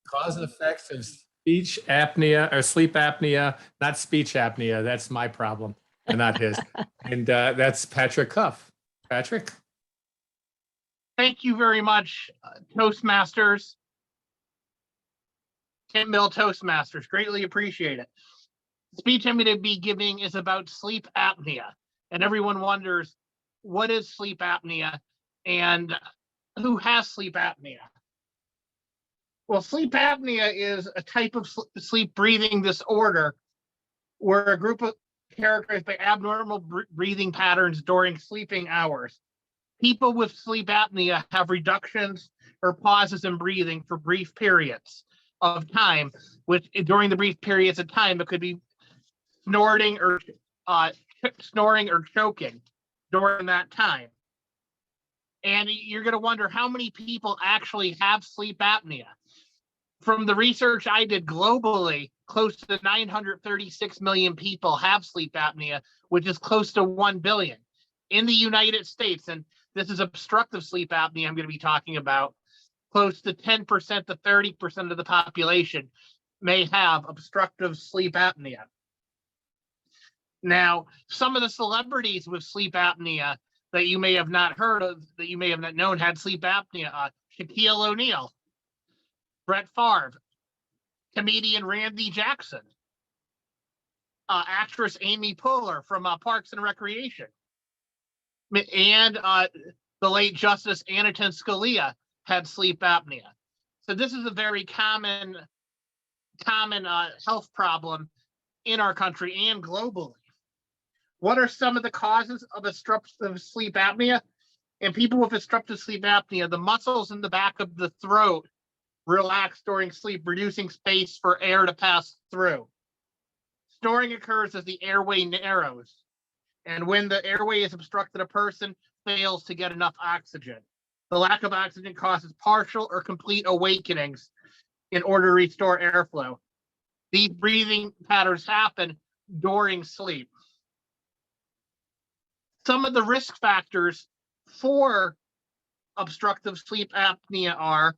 Cause and effects of speech apnea or sleep apnea, not speech apnea. That's my problem and not his. And that's Patrick Cuff. Patrick? Thank you very much, Toastmasters. Kemp Toastmasters, greatly appreciate it. The speech I'm going to be giving is about sleep apnea. And everyone wonders, what is sleep apnea and who has sleep apnea? Well, sleep apnea is a type of sleep breathing disorder where a group of characterized by abnormal breathing patterns during sleeping hours. People with sleep apnea have reductions or pauses in breathing for brief periods of time, which during the brief periods of time, it could be snoring or choking during that time. And you're going to wonder how many people actually have sleep apnea. From the research I did globally, close to 936 million people have sleep apnea, which is close to 1 billion. In the United States, and this is obstructive sleep apnea I'm going to be talking about, close to 10% to 30% of the population may have obstructive sleep apnea. Now, some of the celebrities with sleep apnea that you may have not heard of, that you may have not known had sleep apnea, Shaquille O'Neal, Brett Favre, comedian Randy Jackson, actress Amy Poehler from Parks and Recreation, and the late Justice Antonin Scalia had sleep apnea. So this is a very common health problem in our country and globally. What are some of the causes of obstructive sleep apnea? In people with obstructive sleep apnea, the muscles in the back of the throat relax during sleep, reducing space for air to pass through. Snoring occurs as the airway narrows, and when the airway is obstructed, a person fails to get enough oxygen. The lack of oxygen causes partial or complete awakenings in order to restore airflow. These breathing patterns happen during sleep. Some of the risk factors for obstructive sleep apnea are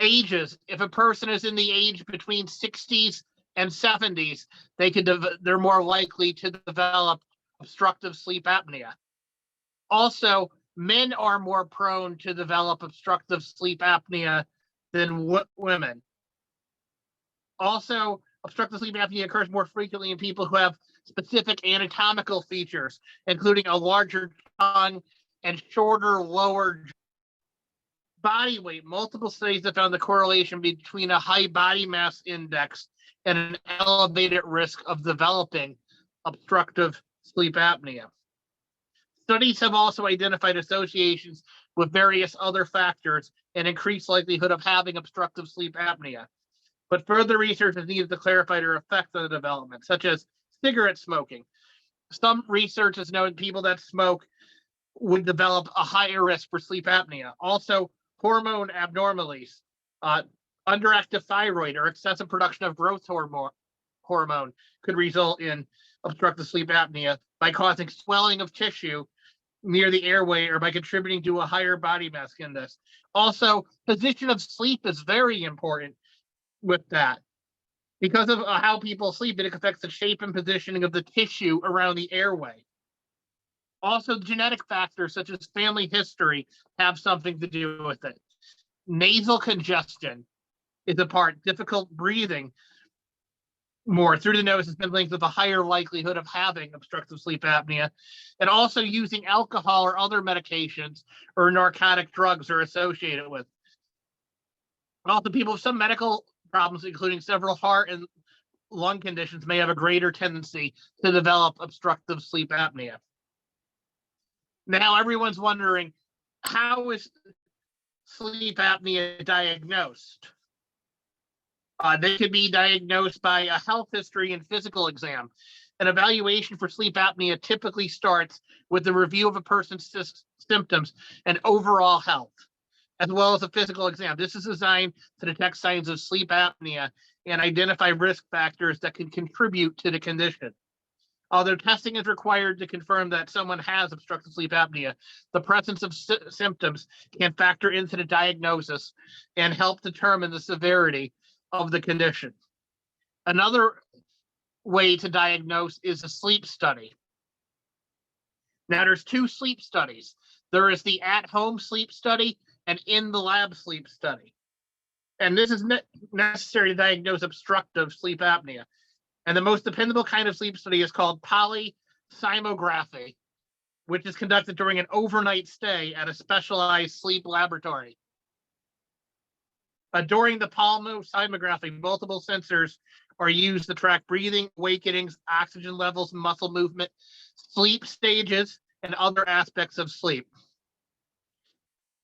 ages. If a person is in the age between 60s and 70s, they're more likely to develop obstructive sleep apnea. Also, men are more prone to develop obstructive sleep apnea than women. Also, obstructive sleep apnea occurs more frequently in people who have specific anatomical features, including a larger tongue and shorter lower body weight. Multiple studies have found the correlation between a high body mass index and an elevated risk of developing obstructive sleep apnea. Studies have also identified associations with various other factors and increased likelihood of having obstructive sleep apnea. But further research is needed to clarify their effects on the development, such as cigarette smoking. Some research has noted people that smoke would develop a higher risk for sleep apnea. Also, hormone abnormalities, underactive thyroid, or excessive production of growth hormone could result in obstructive sleep apnea by causing swelling of tissue near the airway or by contributing to a higher body mass index. Also, position of sleep is very important with that. Because of how people sleep, it affects the shape and positioning of the tissue around the airway. Also, genetic factors such as family history have something to do with it. Nasal congestion is a part. Difficult breathing more through the nose has been linked with a higher likelihood of having obstructive sleep apnea. And also using alcohol or other medications or narcotic drugs are associated with. Also, people with some medical problems, including several heart and lung conditions, may have a greater tendency to develop obstructive sleep apnea. Now, everyone's wondering, how is sleep apnea diagnosed? They could be diagnosed by a health history and physical exam. An evaluation for sleep apnea typically starts with the review of a person's symptoms and overall health, as well as a physical exam. This is designed to detect signs of sleep apnea and identify risk factors that can contribute to the condition. Although testing is required to confirm that someone has obstructive sleep apnea, the presence of symptoms can factor into the diagnosis and help determine the severity of the condition. Another way to diagnose is a sleep study. Now, there's two sleep studies. There is the at-home sleep study and in the lab sleep study. And this is necessary to diagnose obstructive sleep apnea. And the most dependable kind of sleep study is called Polycymography, which is conducted during an overnight stay at a specialized sleep laboratory. During the Polycymography, multiple sensors are used to track breathing, awakenings, oxygen levels, muscle movement, sleep stages, and other aspects of sleep.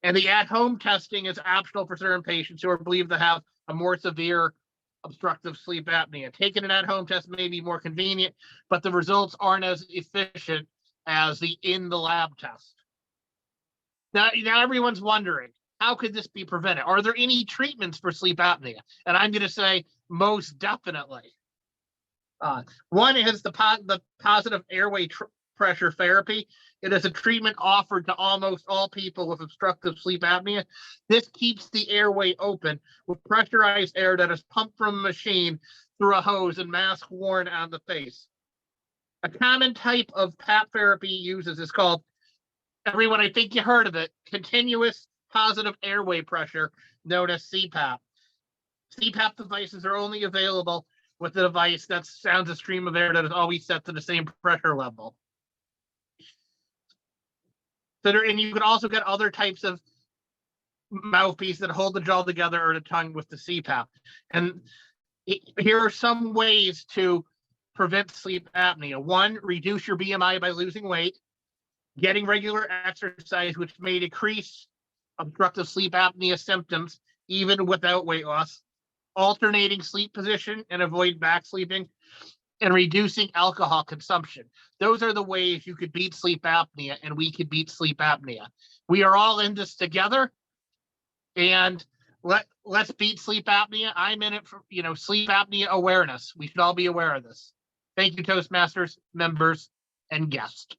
And the at-home testing is optional for certain patients who are believed to have a more severe obstructive sleep apnea. Taking an at-home test may be more convenient, but the results aren't as efficient as the in-the-lab test. Now everyone's wondering, how could this be prevented? Are there any treatments for sleep apnea? And I'm going to say most definitely. One is the positive airway pressure therapy. It is a treatment offered to almost all people with obstructive sleep apnea. This keeps the airway open with pressurized air that is pumped from a machine through a hose and mask worn on the face. A common type of PAP therapy uses is called, everyone, I think you heard of it, continuous positive airway pressure, known as CPAP. CPAP devices are only available with a device that sounds a stream of air that is always set to the same pressure level. And you can also get other types of mouthpiece that hold the jaw together or the tongue with the CPAP. And here are some ways to prevent sleep apnea. One, reduce your BMI by losing weight, getting regular exercise, which may decrease obstructive sleep apnea symptoms even without weight loss, alternating sleep position and avoid back sleeping, and reducing alcohol consumption. Those are the ways you could beat sleep apnea, and we could beat sleep apnea. We are all in this together, and let's beat sleep apnea. I'm in it for, sleep apnea awareness. We should all be aware of this. Thank you, Toastmasters, members, and guests.